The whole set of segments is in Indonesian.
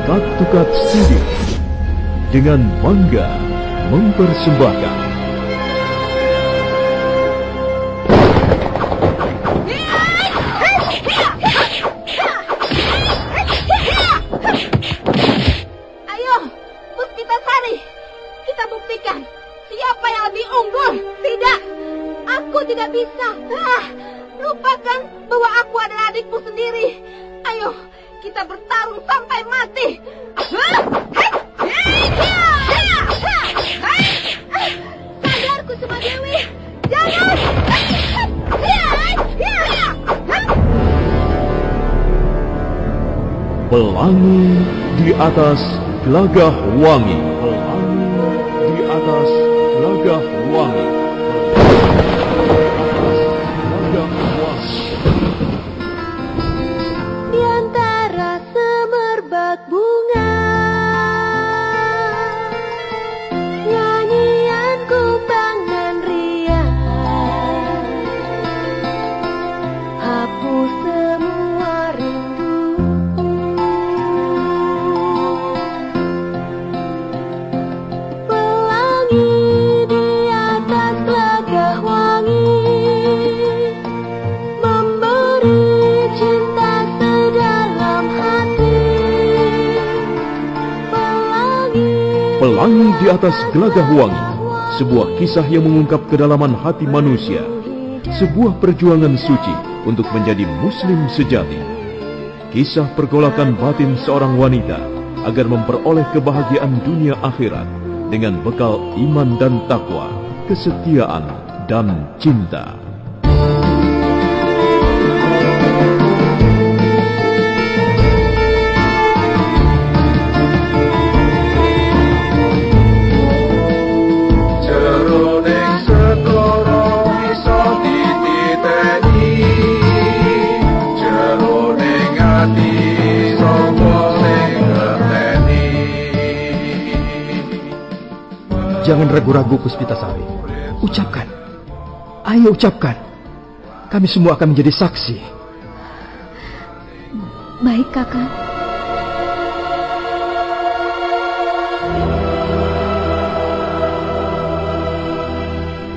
Kat-Tukat Studio dengan bangga mempersembahkan Ayo, Puspitasari, kita buktikan siapa yang lebih unggul. Tidak, aku tidak bisa. Lupakan bahwa aku adalah adikmu sendiri. Ayo, kita bertarung sampai mati. Sadar Kusumadewi, jangan. Pelangi di atas Gelagah Wangi. Pelangi di atas Gelagah Wangi. Di antara semerbak bunga, nyanyian kumbang dan riang, hapus semua rindu. Pelangi di atas Gelagah Wangi, memberi cinta sedalam hati. Pelangi di atas Gelagah Wangi, sebuah kisah yang mengungkap kedalaman hati manusia, sebuah perjuangan suci untuk menjadi muslim sejati. Kisah pergolakan batin seorang wanita agar memperoleh kebahagiaan dunia akhirat dengan bekal iman dan takwa, kesetiaan dan cinta. Jeroning segara iso dititeni, jeroning ati sapa sing ngerteni. Jangan ragu-ragu Puspitasari. Ucapkan. Ayo ucapkan. Kami semua akan menjadi saksi. Baik, Kakak.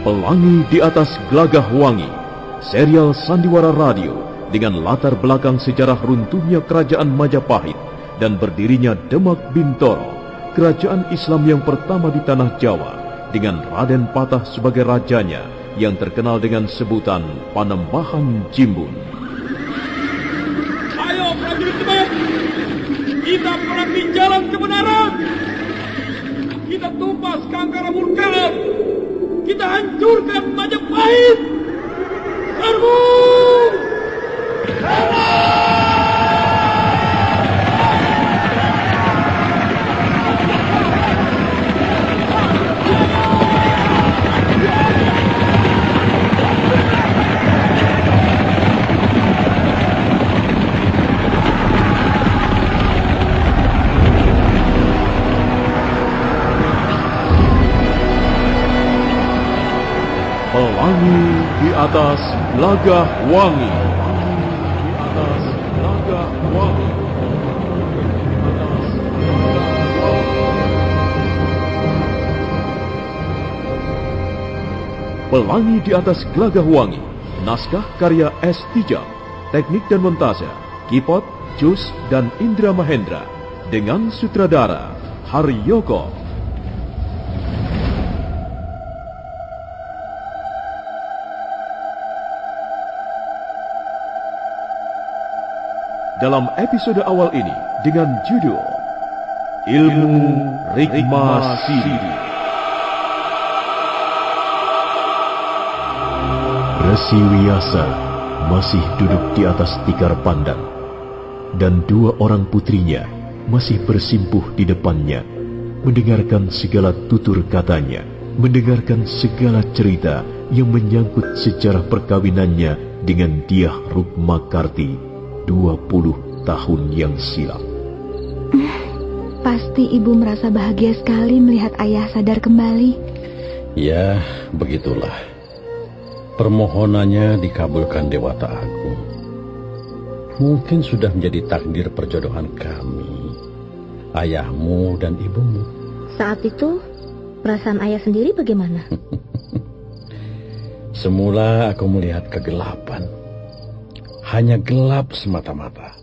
Pelangi di atas Gelagah Wangi, serial sandiwara radio dengan latar belakang sejarah runtuhnya kerajaan Majapahit dan berdirinya Demak Bintoro, kerajaan Islam yang pertama di tanah Jawa, dengan Raden Patah sebagai rajanya yang terkenal dengan sebutan Panembahan Jimbun. Ayo prajurit Demak, kita perangi jalan kebenaran. Kita tumpas Kangkara Murkaan. Kita hancurkan Majapahit. Serbu! Pelangi di atas Gelagah Wangi. Di atas Gelagah Wangi. Pelangi di atas Gelagah Wangi. Naskah karya S. Tijab. Teknik dan montase Kipot, Jus, dan Indra Mahendra. Dengan sutradara Haryoko. Dalam episode awal ini dengan judul Ilmu Rigma Sidi. Resi Wiyasa masih duduk di atas tikar pandan, dan dua orang putrinya masih bersimpuh di depannya, mendengarkan segala tutur katanya, mendengarkan segala cerita yang menyangkut sejarah perkawinannya dengan Dyah Rukmakarti 20 tahun yang silam. Pasti ibu merasa bahagia sekali melihat ayah sadar kembali. Ya, begitulah. Permohonannya dikabulkan Dewata Agung. Mungkin sudah menjadi takdir perjodohan kami, ayahmu dan ibumu. Saat itu, perasaan ayah sendiri bagaimana? Semula aku melihat kegelapan. Hanya gelap semata-mata.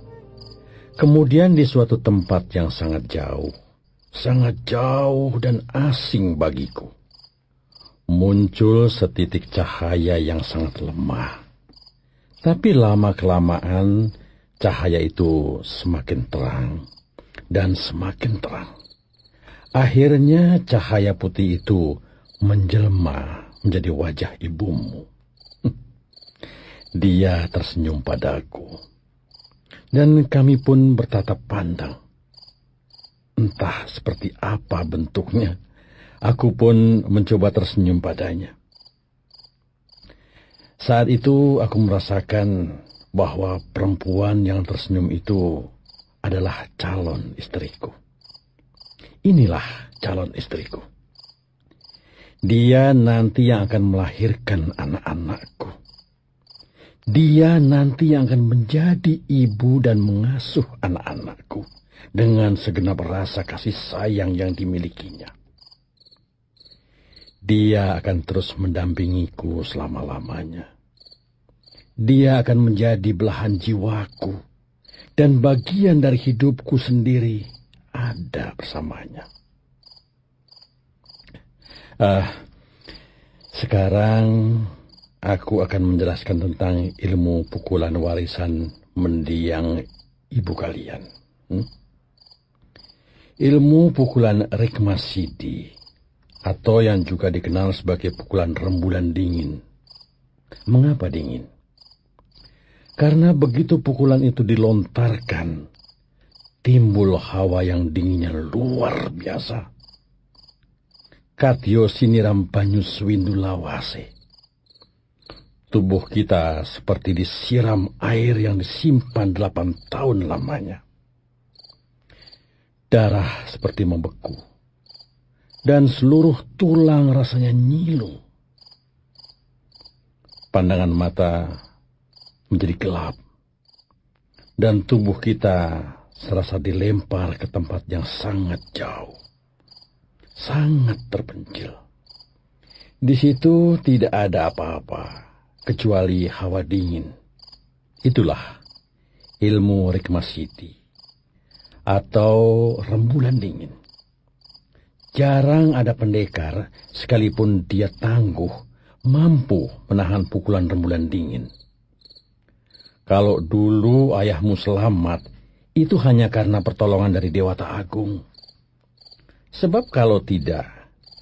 Kemudian di suatu tempat yang sangat jauh dan asing bagiku, muncul setitik cahaya yang sangat lemah. Tapi lama-kelamaan cahaya itu semakin terang dan semakin terang. Akhirnya cahaya putih itu menjelma menjadi wajah ibumu. Dia tersenyum padaku, dan kami pun bertatap pandang. Entah seperti apa bentuknya, aku pun mencoba tersenyum padanya. Saat itu aku merasakan bahwa perempuan yang tersenyum itu adalah calon istriku. Inilah calon istriku. Dia nanti yang akan melahirkan anak-anakku. Dia nanti yang akan menjadi ibu dan mengasuh anak-anakku dengan segenap rasa kasih sayang yang dimilikinya. Dia akan terus mendampingiku selama-lamanya. Dia akan menjadi belahan jiwaku, dan bagian dari hidupku sendiri ada bersamanya. Sekarang aku akan menjelaskan tentang ilmu pukulan warisan mendiang ibu kalian. Ilmu pukulan Rikmasidi, atau yang juga dikenal sebagai pukulan rembulan dingin. Mengapa dingin? Karena begitu pukulan itu dilontarkan, timbul hawa yang dinginnya luar biasa. Katyo siniram banyu swindu lawase. Tubuh kita seperti disiram air yang disimpan 8 tahun lamanya. Darah seperti membeku, dan seluruh tulang rasanya nyilu. Pandangan mata menjadi gelap, dan tubuh kita serasa dilempar ke tempat yang sangat jauh, sangat terpencil. Di situ tidak ada apa-apa kecuali hawa dingin. Itulah ilmu Rikmasidi, atau rembulan dingin. Jarang ada pendekar, sekalipun dia tangguh, mampu menahan pukulan rembulan dingin. Kalau dulu ayahmu selamat, itu hanya karena pertolongan dari Dewata Agung. Sebab kalau tidak,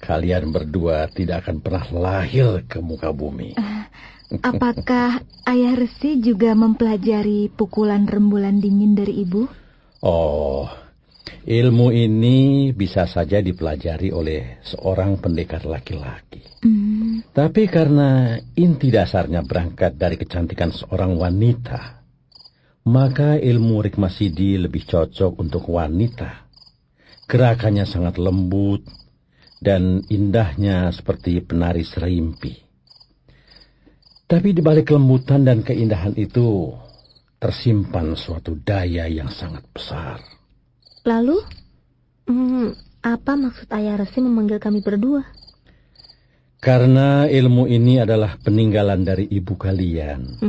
kalian berdua tidak akan pernah lahir ke muka bumi. Apakah Ayah Resi juga mempelajari pukulan rembulan dingin dari ibu? Oh, ilmu ini bisa saja dipelajari oleh seorang pendekar laki-laki. Tapi karena inti dasarnya berangkat dari kecantikan seorang wanita, maka ilmu Rikmasidi lebih cocok untuk wanita. Gerakannya sangat lembut dan indahnya seperti penari serimpi. Tapi di balik kelembutan dan keindahan itu tersimpan suatu daya yang sangat besar. Lalu, apa maksud Ayah Resi memanggil kami berdua? Karena ilmu ini adalah peninggalan dari ibu kalian,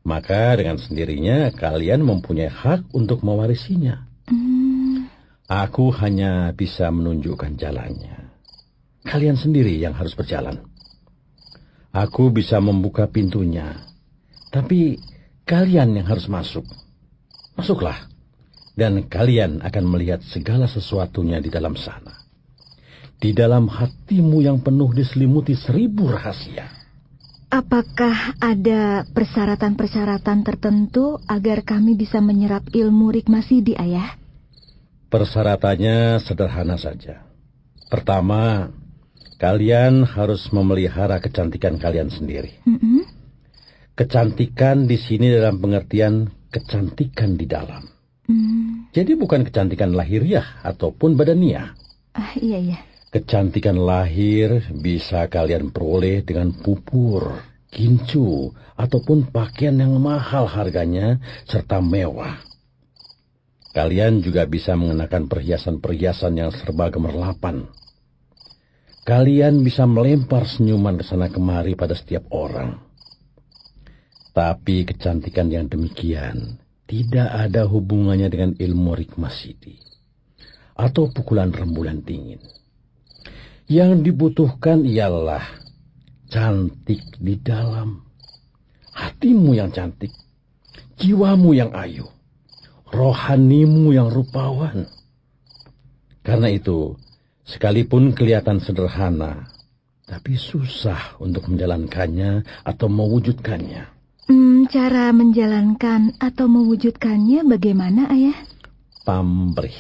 maka dengan sendirinya kalian mempunyai hak untuk mewarisinya. Aku hanya bisa menunjukkan jalannya. Kalian sendiri yang harus berjalan. Aku bisa membuka pintunya, tapi kalian yang harus masuk. Masuklah, dan kalian akan melihat segala sesuatunya di dalam sana. Di dalam hatimu yang penuh diselimuti 1000 rahasia. Apakah ada persyaratan-persyaratan tertentu agar kami bisa menyerap ilmu Rikmasidi, Ayah? Persyaratannya sederhana saja. Pertama, kalian harus memelihara kecantikan kalian sendiri. Kecantikan di sini dalam pengertian kecantikan di dalam. Jadi bukan kecantikan lahiriah ataupun badaniah. Iya. Kecantikan lahir bisa kalian peroleh dengan pupur, gincu, ataupun pakaian yang mahal harganya serta mewah. Kalian juga bisa mengenakan perhiasan-perhiasan yang serba gemerlapan. Kalian bisa melempar senyuman ke sana kemari pada setiap orang. Tapi kecantikan yang demikian tidak ada hubungannya dengan ilmu Rikmasidi atau pukulan rembulan dingin. Yang dibutuhkan ialah cantik di dalam. Hatimu yang cantik, jiwamu yang ayu, rohanimu yang rupawan. Karena itu, sekalipun kelihatan sederhana, tapi susah untuk menjalankannya atau mewujudkannya. Cara menjalankan atau mewujudkannya bagaimana, Ayah? Pamrih.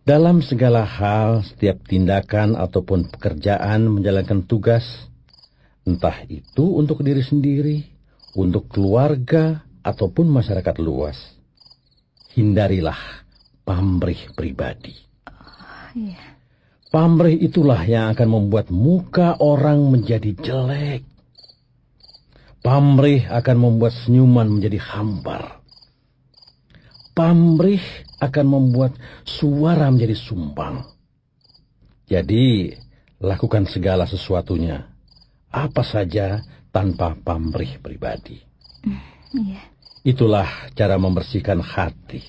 Dalam segala hal, setiap tindakan ataupun pekerjaan menjalankan tugas, entah itu untuk diri sendiri, untuk keluarga, ataupun masyarakat luas, hindarilah pamrih pribadi. Pamrih itulah yang akan membuat muka orang menjadi jelek. Pamrih akan membuat senyuman menjadi hambar. Pamrih akan membuat suara menjadi sumbang. Jadi, lakukan segala sesuatunya, apa saja tanpa pamrih pribadi. Itulah cara membersihkan hati.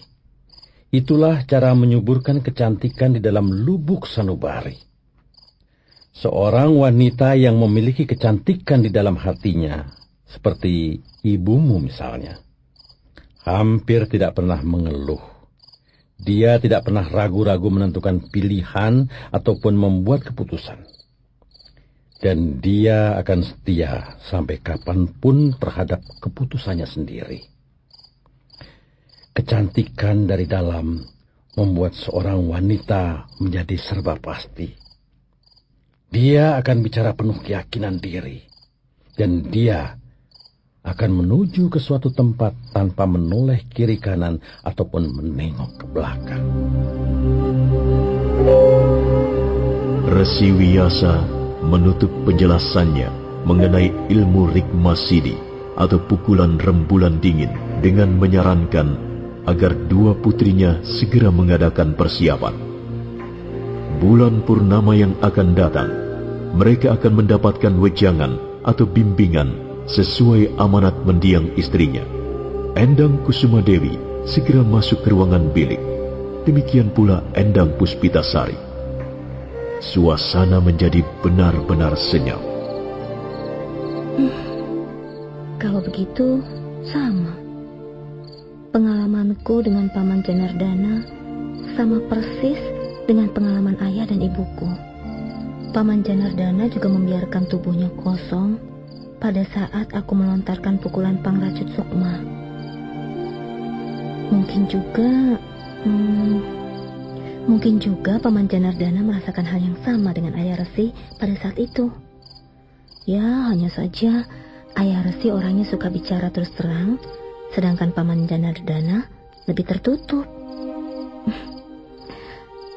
Itulah cara menyuburkan kecantikan di dalam lubuk sanubari. Seorang wanita yang memiliki kecantikan di dalam hatinya, seperti ibumu misalnya, hampir tidak pernah mengeluh. Dia tidak pernah ragu-ragu menentukan pilihan ataupun membuat keputusan. Dan dia akan setia sampai kapanpun terhadap keputusannya sendiri. Kecantikan dari dalam membuat seorang wanita menjadi serba pasti. Dia akan bicara penuh keyakinan diri. Dan dia akan menuju ke suatu tempat tanpa menoleh kiri kanan ataupun menengok ke belakang. Resi Wiyasa menutup penjelasannya mengenai ilmu Rikmasidi atau pukulan rembulan dingin dengan menyarankan agar dua putrinya segera mengadakan persiapan. Bulan purnama yang akan datang, mereka akan mendapatkan wejangan atau bimbingan sesuai amanat mendiang istrinya. Endang Kusumadewi segera masuk ke ruangan bilik. Demikian pula Endang Puspitasari. Suasana menjadi benar-benar senyap. Kalau begitu, sama. Pengalamanku dengan Paman Janardana sama persis dengan pengalaman ayah dan ibuku. Paman Janardana juga membiarkan tubuhnya kosong pada saat aku melontarkan pukulan Pangracut Sukma. Mungkin juga Paman Janardana merasakan hal yang sama dengan Ayah Resi pada saat itu. Ya, hanya saja Ayah Resi orangnya suka bicara terus terang, sedangkan Paman Janardana lebih tertutup.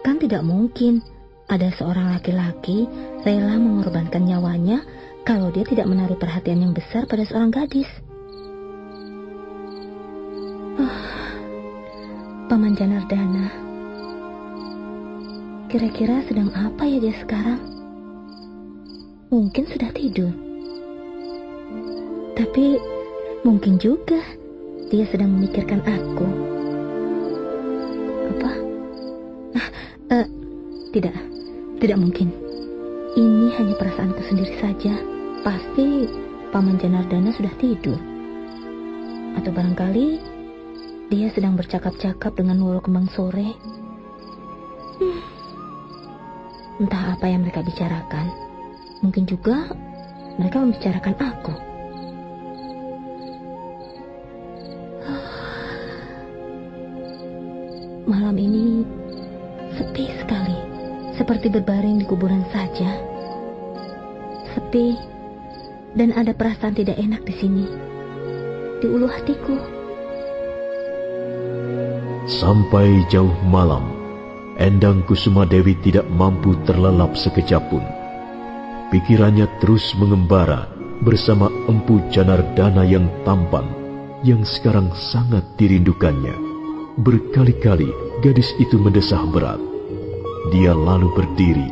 Kan tidak mungkin ada seorang laki-laki rela mengorbankan nyawanya kalau dia tidak menaruh perhatian yang besar pada seorang gadis. Paman Janardana, kira-kira sedang apa ya dia sekarang? Mungkin sudah tidur. Tapi mungkin juga dia sedang memikirkan aku. Apa? Tidak mungkin. Ini hanya perasaanku sendiri saja. Pasti Paman Janardana sudah tidur. Atau barangkali dia sedang bercakap-cakap dengan Woro Kembang Sore. Entah apa yang mereka bicarakan. Mungkin juga mereka membicarakan aku. Malam ini sepi sekali, seperti berbaring di kuburan saja. Sepi, dan ada perasaan tidak enak di sini, di ulu hatiku. Sampai jauh malam, Endang Kusumadewi tidak mampu terlelap sekejap pun. Pikirannya terus mengembara bersama Empu Janardana yang tampan, yang sekarang sangat dirindukannya. Berkali-kali gadis itu mendesah berat. Dia lalu berdiri,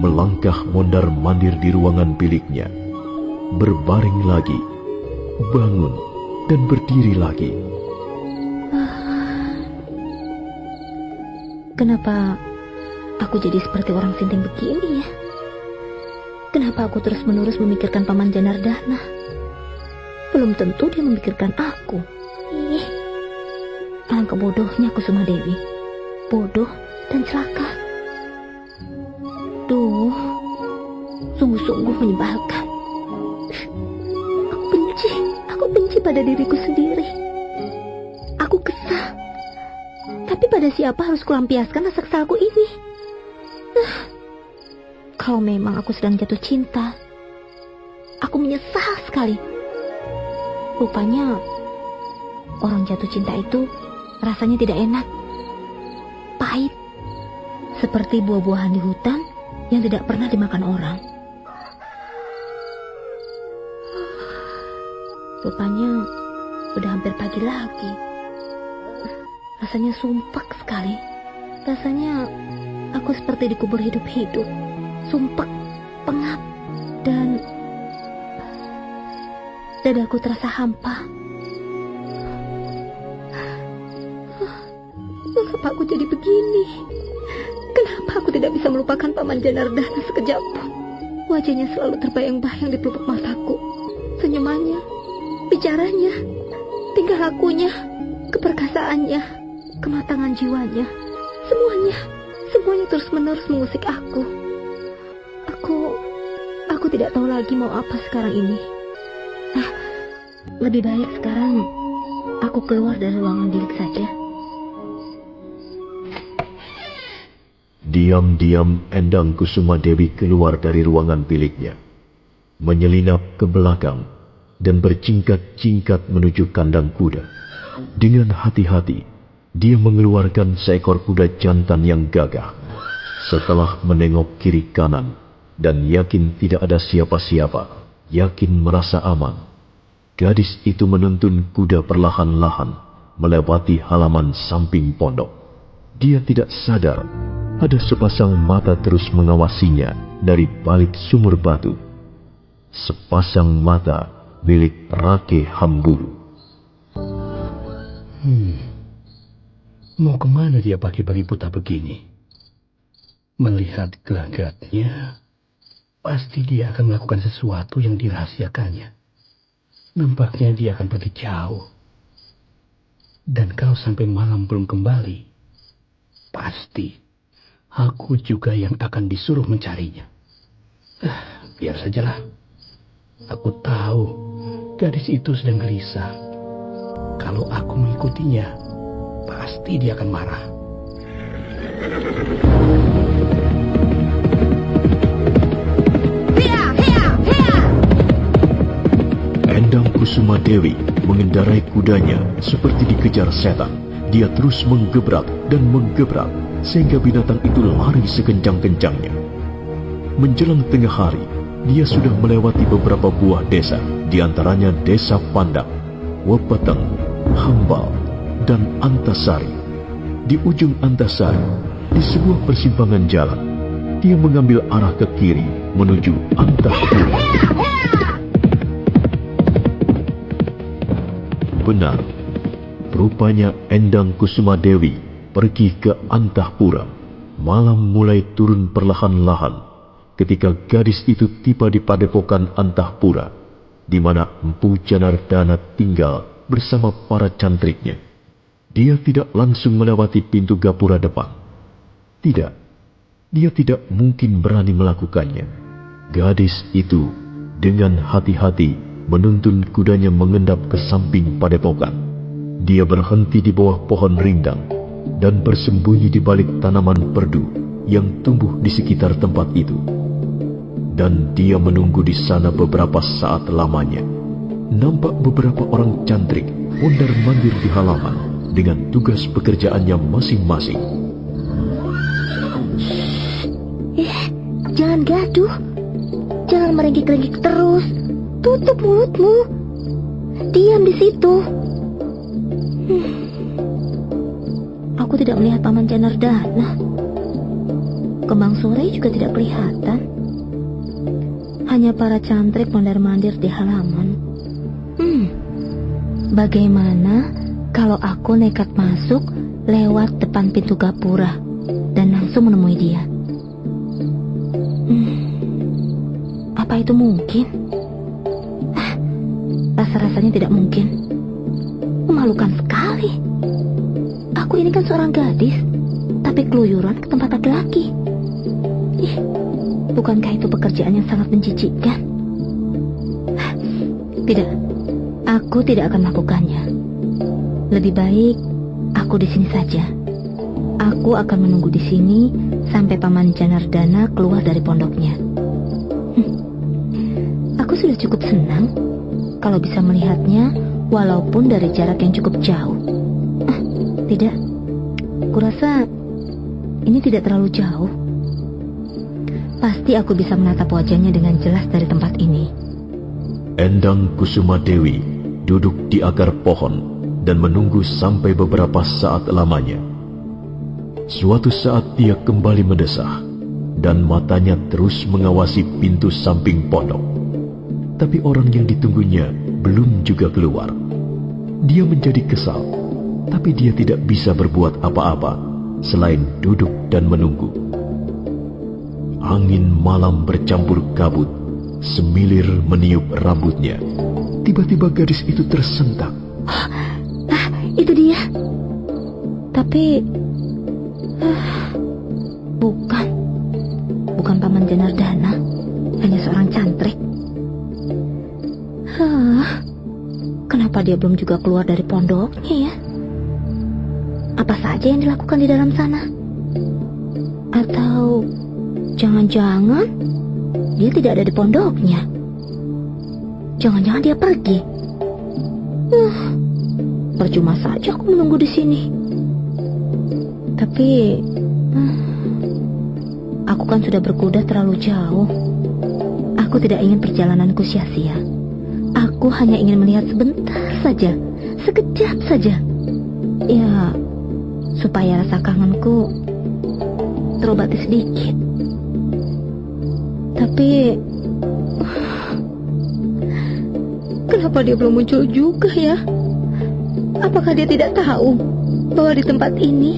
melangkah mondar-mandir di ruangan biliknya, berbaring lagi, bangun, dan berdiri lagi. Kenapa aku jadi seperti orang sinting begini ya? Kenapa aku terus-menerus memikirkan Paman Janardana? Belum tentu dia memikirkan aku. Ih, alangkah bodohnya Kusumadewi. Bodoh dan celaka. Duh, sungguh-sungguh menyebalkan. Aku benci pada diriku sendiri. Aku kesal. Tapi pada siapa harus kulampiaskan rasa kesalku ini? Kalau memang aku sedang jatuh cinta, aku menyesal sekali. Rupanya orang jatuh cinta itu rasanya tidak enak, pahit, seperti buah-buahan di hutan yang tidak pernah dimakan orang. Rupanya sudah hampir pagi lagi. Rasanya sumpek sekali. Rasanya aku seperti dikubur hidup-hidup. Sumpek, pengap, dan dadaku terasa hampa. Mengapa aku jadi begini? Kenapa aku tidak bisa melupakan Paman Janardana sekejap pun? Wajahnya selalu terbayang-bayang di pelupuk mataku. Senyumannya, bicaranya, tingkah lakunya, keperkasaannya, kematangan jiwanya, semuanya terus-menerus mengusik aku. Aku tidak tahu lagi mau apa sekarang ini. Lebih baik sekarang aku keluar dari ruangan bilik saja. Diam-diam Endang Kusumadewi keluar dari ruangan biliknya, menyelinap ke belakang dan berjingkat-jingkat menuju kandang kuda. Dengan hati-hati, dia mengeluarkan seekor kuda jantan yang gagah. Setelah menengok kiri kanan dan yakin tidak ada siapa-siapa, yakin merasa aman, gadis itu menuntun kuda perlahan-lahan melewati halaman samping pondok. Dia tidak sadar ada sepasang mata terus mengawasinya dari balik sumur batu. Sepasang mata milik Rake Hamburu. Mau kemana dia pagi-pagi buta begini? Melihat gelagatnya, pasti dia akan melakukan sesuatu yang dirahasiakannya. Nampaknya dia akan pergi jauh. Dan kalau sampai malam belum kembali, pasti aku juga yang akan disuruh mencarinya. Biar sajalah. Aku tahu gadis itu sedang gelisah. Kalau aku mengikutinya, pasti dia akan marah. Endang Kusumadewi mengendarai kudanya seperti dikejar setan. Dia terus menggebrak dan menggebrak sehingga binatang itu lari sekencang-kencangnya. Menjelang tengah hari, dia sudah melewati beberapa buah desa, di antaranya Desa Pandak, Wepeteng, Hambal, dan Antasari. Di ujung Antasari, di sebuah persimpangan jalan, dia mengambil arah ke kiri menuju Antahpura. Benar, rupanya Endang Kusumadewi pergi ke Antahpura. Malam mulai turun perlahan-lahan ketika gadis itu tiba di padepokan Antahpura, di mana Empu Janardana tinggal bersama para cantriknya. Dia tidak langsung melewati pintu gapura depan. Tidak, dia tidak mungkin berani melakukannya. Gadis itu dengan hati-hati menuntun kudanya mengendap ke samping padepokan. Dia berhenti di bawah pohon rindang dan bersembunyi di balik tanaman perdu yang tumbuh di sekitar tempat itu. Dan dia menunggu di sana beberapa saat lamanya. Nampak beberapa orang cantrik mondar-mandir di halaman dengan tugas pekerjaannya masing-masing. Jangan gaduh. Jangan merenggik-renggik terus. Tutup mulutmu. Diam di situ. Aku tidak melihat Paman Janardana. Kembang sore juga tidak kelihatan. Hanya para cantrik mondar-mandir di halaman. Bagaimana kalau aku nekat masuk lewat depan pintu gapura dan langsung menemui dia? Apa itu mungkin? Rasa-rasanya tidak mungkin. Memalukan sekali. Aku ini kan seorang gadis, tapi keluyuran ke tempat laki-laki. Bukankah itu pekerjaan yang sangat menjijikkan? Tidak, aku tidak akan melakukannya. Lebih baik aku di sini saja. Aku akan menunggu di sini sampai Paman Janardana keluar dari pondoknya. Aku sudah cukup senang kalau bisa melihatnya walaupun dari jarak yang cukup jauh. Tidak, kurasa ini tidak terlalu jauh. Pasti aku bisa menatap wajahnya dengan jelas dari tempat ini. Endang Kusumadewi duduk di akar pohon dan menunggu sampai beberapa saat lamanya. Suatu saat dia kembali mendesah dan matanya terus mengawasi pintu samping pondok. Tapi orang yang ditunggunya belum juga keluar. Dia menjadi kesal, tapi dia tidak bisa berbuat apa-apa selain duduk dan menunggu. Angin malam bercampur kabut, semilir meniup rambutnya. Tiba-tiba gadis itu tersentak. Itu dia. Tapi bukan Paman Janardana, hanya seorang cantrik. Kenapa dia belum juga keluar dari pondoknya ya? Apa saja yang dilakukan di dalam sana? Atau jangan-jangan dia tidak ada di pondoknya? Jangan-jangan dia pergi. Percuma saja aku menunggu di sini. Tapi aku kan sudah berkuda terlalu jauh. Aku tidak ingin perjalananku sia-sia. Aku hanya ingin melihat sebentar saja, sekejap saja. Ya, supaya rasa kangenku terobati sedikit. Tapi kenapa dia belum muncul juga ya? Apakah dia tidak tahu bahwa di tempat ini,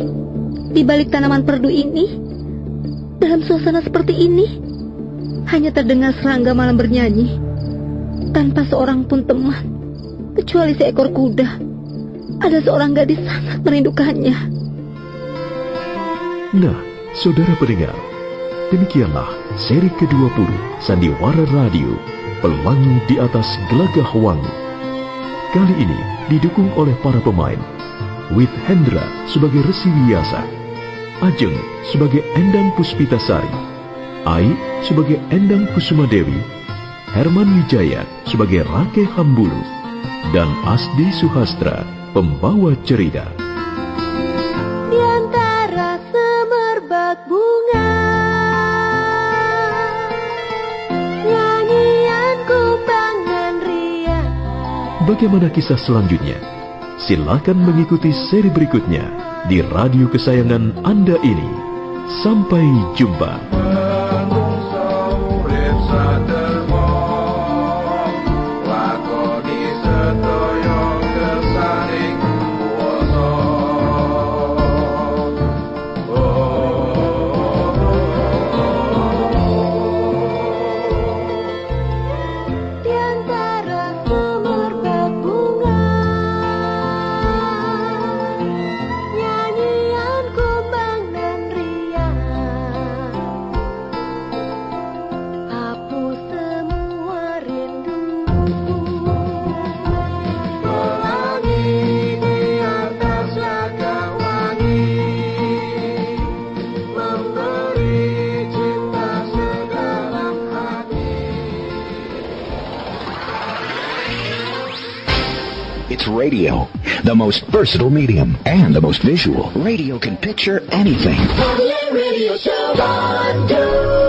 di balik tanaman perdu ini, dalam suasana seperti ini, hanya terdengar serangga malam bernyanyi tanpa seorang pun teman, kecuali seekor kuda. Ada seorang gadis sangat merindukannya. Nah, saudara pendengar, demikianlah seri ke-20 Sandiwara Radio Pelangi di Atas Gelagah Wangi. Kali ini didukung oleh para pemain: Wit Hendra sebagai Resi Wiyasa, Ajeng sebagai Endang Puspitasari, Ai sebagai Endang Kusumadewi, Herman Wijaya sebagai Rake Hambulu, dan Asdi Suhastra pembawa cerita. Di antara semerbak bunga, nyanyian kumbang dan riang. Bagaimana kisah selanjutnya? Silakan mengikuti seri berikutnya di radio kesayangan Anda ini. Sampai jumpa. It's radio, the most versatile medium and the most visual. Radio can picture anything. Radio Show Bandung.